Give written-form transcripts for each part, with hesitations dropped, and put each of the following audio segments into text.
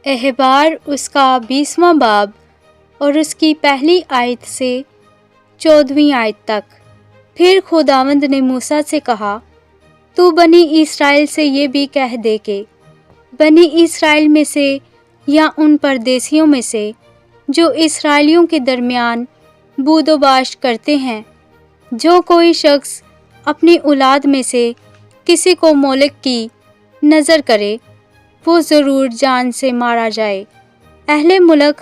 احبار اس کا 20واں باب اور اس کی پہلی آیت سے 14ویں آیت تک۔ پھر خداوند نے موسیٰ سے کہا، تو بنی اسرائیل سے یہ بھی کہہ دے کہ بنی اسرائیل میں سے یا ان پردیسیوں میں سے جو اسرائیلیوں کے درمیان بود و باش کرتے ہیں، جو کوئی شخص اپنی اولاد میں سے کسی کو مولک کی نظر کرے، وہ ضرور جان سے مارا جائے۔ اہل ملک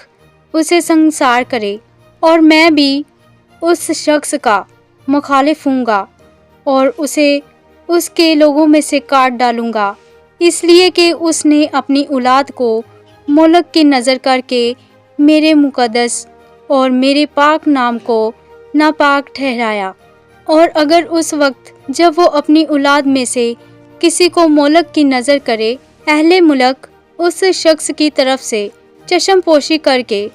اسے سنگسار کرے، اور میں بھی اس شخص کا مخالف ہوں گا اور اسے اس کے لوگوں میں سے کاٹ ڈالوں گا، اس لیے کہ اس نے اپنی اولاد کو مولک کی نظر کر کے میرے مقدس اور میرے پاک نام کو ناپاک ٹھہرایا۔ اور اگر اس وقت جب وہ اپنی اولاد میں سے کسی کو مولک کی نظر کرے، اہل ملک اس شخص کی طرف سے چشم پوشی کر کے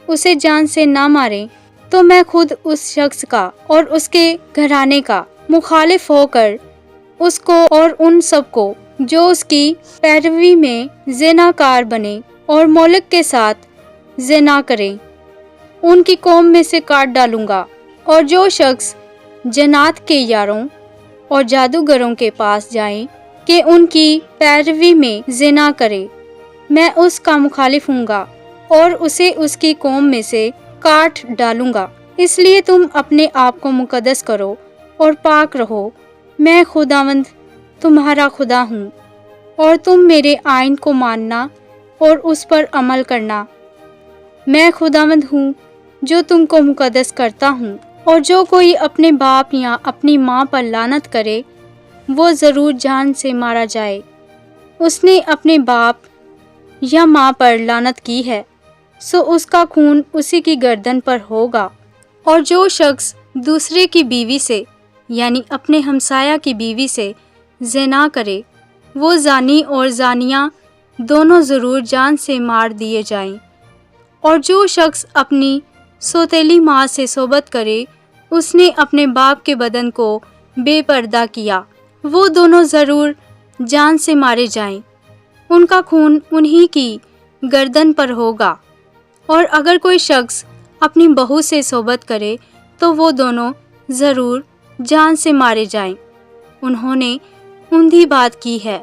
اسے جان سے نہ مارے، تو میں خود اس شخص کا اور اس کے گھرانے کا مخالف ہو کر اس کو اور ان سب کو جو اس کی پیروی میں زنا کار بنے اور مولک کے ساتھ زنا کریں، ان کی قوم میں سے کاٹ ڈالوں گا۔ اور جو شخص جنات کے یاروں اور جادوگروں کے پاس جائیں کہ ان کی پیروی میں زنا کرے، میں اس کا مخالف ہوں گا اور اسے اس کی قوم میں سے کاٹ ڈالوں گا۔ اس لیے تم اپنے آپ کو مقدس کرو اور پاک رہو، میں خداوند تمہارا خدا ہوں، اور تم میرے آئین کو ماننا اور اس پر عمل کرنا۔ میں خداوند ہوں جو تم کو مقدس کرتا ہوں۔ اور جو کوئی اپنے باپ یا اپنی ماں پر لعنت کرے، وہ ضرور جان سے مارا جائے۔ اس نے اپنے باپ یا ماں پر لعنت کی ہے، سو اس کا خون اسی کی گردن پر ہوگا۔ اور جو شخص دوسرے کی بیوی سے یعنی اپنے ہمسایہ کی بیوی سے زنا کرے، وہ زانی اور زانیہ دونوں ضرور جان سے مار دیے جائیں۔ اور جو شخص اپنی سوتیلی ماں سے صحبت کرے، اس نے اپنے باپ کے بدن کو بے پردہ کیا، وہ دونوں ضرور جان سے مارے جائیں، ان کا خون انہی کی گردن پر ہوگا۔ اور اگر کوئی شخص اپنی بہو سے صحبت کرے تو وہ دونوں ضرور جان سے مارے جائیں، انہوں نے اندھی بات کی ہے،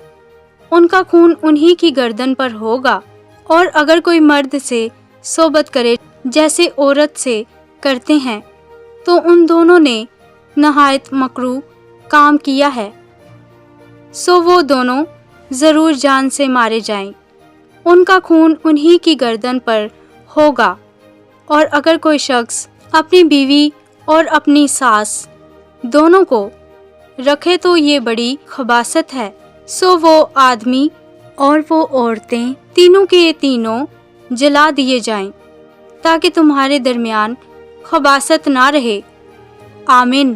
ان کا خون انہی کی گردن پر ہوگا۔ اور اگر کوئی مرد سے صحبت کرے جیسے عورت سے کرتے ہیں، تو ان دونوں نے نہایت مکروہ کام کیا ہے، سو وہ دونوں ضرور جان سے مارے جائیں، ان کا خون انہی کی گردن پر ہوگا۔ اور اگر کوئی شخص اپنی بیوی اور اپنی ساس دونوں کو رکھے تو یہ بڑی خباثت ہے، سو وہ آدمی اور وہ عورتیں تینوں کے تینوں جلا دیے جائیں، تاکہ تمہارے درمیان خباثت نہ رہے۔ آمین۔